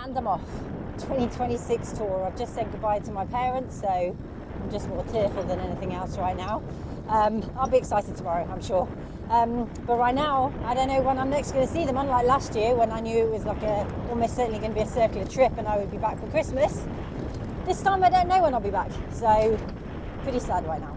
And I'm off. 2026 tour. I've just said goodbye to my parents, so I'm just more tearful than anything else right now. I'll be excited tomorrow, I'm sure. But right now, I don't know when I'm next going to see them. Unlike last year, when I knew it was like almost certainly going to be a circular trip and I would be back for Christmas. This time I don't know when I'll be back, so pretty sad right now.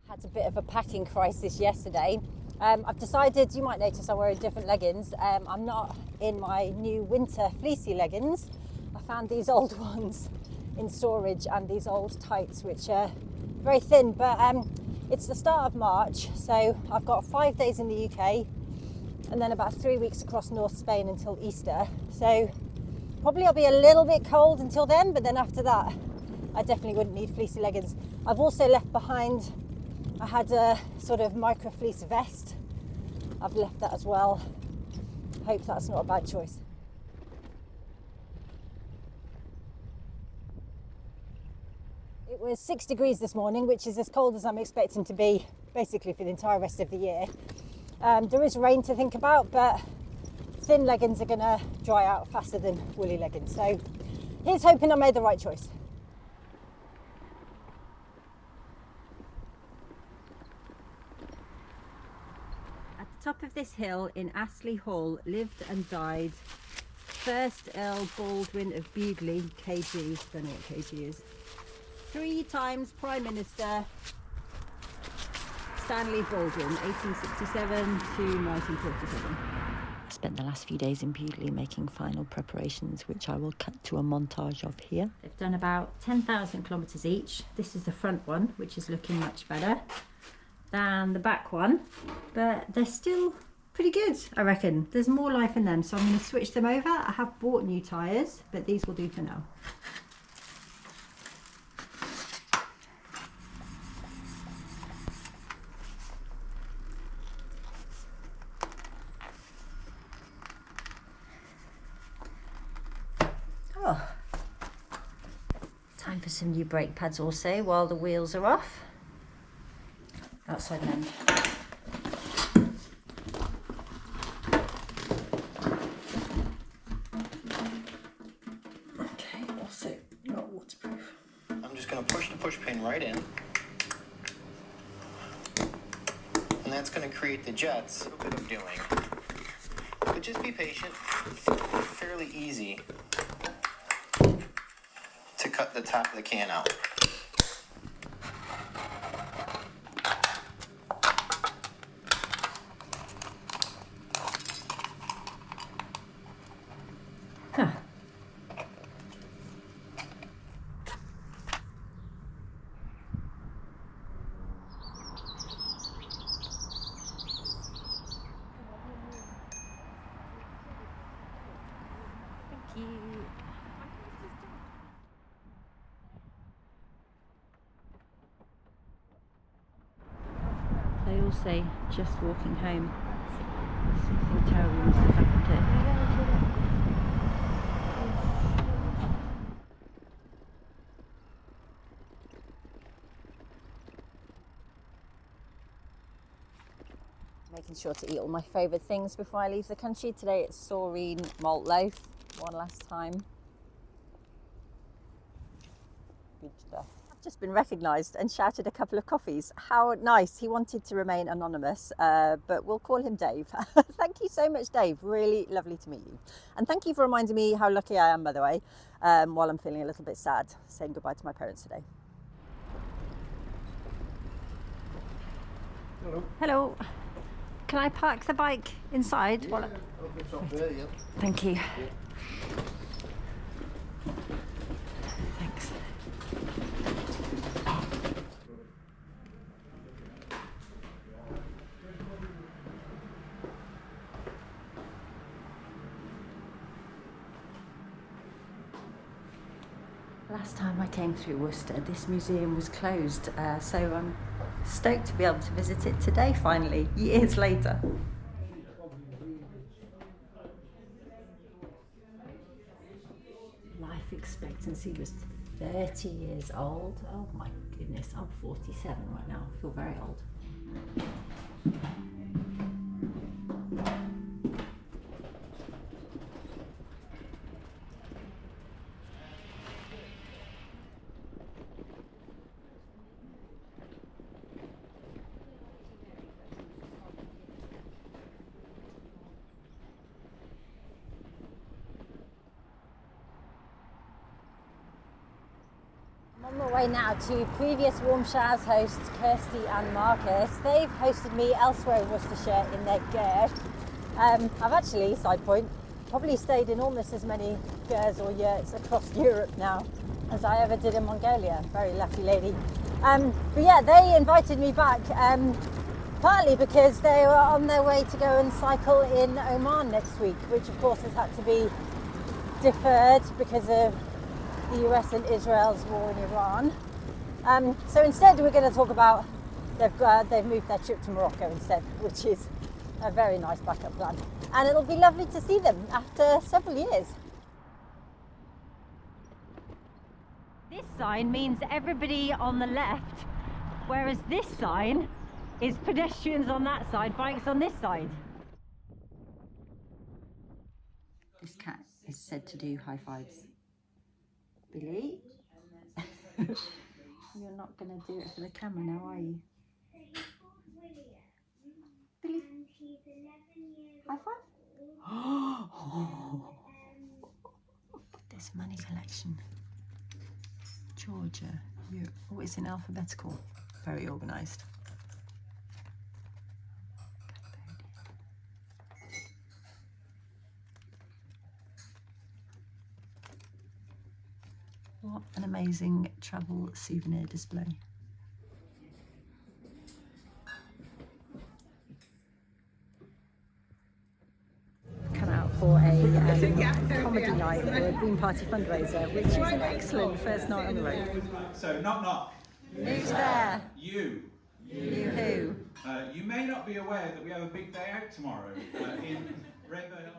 Had a bit of a packing crisis yesterday. I've decided, you might notice I'm wearing different leggings. I'm not in my new winter fleecy leggings. I found these old ones in storage and these old tights which are very thin, but it's the start of March, so I've got 5 days in the UK and then about 3 weeks across North Spain until Easter. So probably I'll be a little bit cold until then, but then after that I definitely wouldn't need fleecy leggings. I've also left behind, I had a sort of micro fleece vest. I've left that as well. Hope that's not a bad choice. It was 6 degrees this morning, which is as cold as I'm expecting to be basically for the entire rest of the year. There is rain to think about, but thin leggings are going to dry out faster than woolly leggings. So here's hoping I made the right choice. Top of this hill in Astley Hall lived and died first Earl Baldwin of Bewdley, KG, don't know what KG is. 3 times Prime Minister Stanley Baldwin, 1867 to 1947. I spent the last few days in Bewdley making final preparations, which I will cut to a montage of here. They've done about 10,000 kilometres each. This is the front one, which is looking much better than the back one, but they're still pretty good, I reckon. There's more life in them, so I'm going to switch them over. I have bought new tyres, but these will do for now. Oh, time for some new brake pads also while the wheels are off. Outside end. Okay, also not waterproof. I'm just going to push the push pin right in, and that's going to create the jets. A bit of doing, but just be patient. Fairly easy to cut the top of the can out. They all say just walking home. Something terrible must have happened here. Making sure to eat all my favourite things before I leave the country. Today it's saurine malt loaf, one last time. Good stuff. I've just been recognised and shouted a couple of coffees. How nice. He wanted to remain anonymous, but we'll call him Dave. Thank you so much, Dave. Really lovely to meet you. And thank you for reminding me how lucky I am, by the way, while I'm feeling a little bit sad, saying goodbye to my parents today. Hello. Hello. Can I park the bike inside? Yeah, it's up there, yeah. Thank you. Thanks. Last time I came through Worcester, this museum was closed, so I'm stoked to be able to visit it today finally, years later. Life expectancy was 30 years old. Oh my goodness, I'm 47 right now. I feel very old. I'm on my way now to previous Warm Showers hosts Kirsty and Marcus. They've hosted me elsewhere in Worcestershire in their gurd. I've actually, side point, probably stayed in almost as many gurds or yurts across Europe now as I ever did in Mongolia. Very lucky lady. But yeah, they invited me back partly because they were on their way to go and cycle in Oman next week, which of course has had to be deferred because of the US and Israel's war in Iran. So instead we're going to talk about they've moved their trip to Morocco instead, which is a very nice backup plan. And it'll be lovely to see them after several years. This sign means everybody on the left, whereas this sign is pedestrians on that side, bikes on this side. This cat is said to do high fives. Billy? You're not going to do it for the camera now, are you? Billy? High five? This money collection. Georgia. Oh, it's in alphabetical. Very organised. What an amazing travel souvenir display. Come out for a comedy night for a Green Party fundraiser, which is an excellent first night on the road. So, knock knock. Who's there? You. You who? You may not be aware that we have a big day out tomorrow in Rainbow Hill.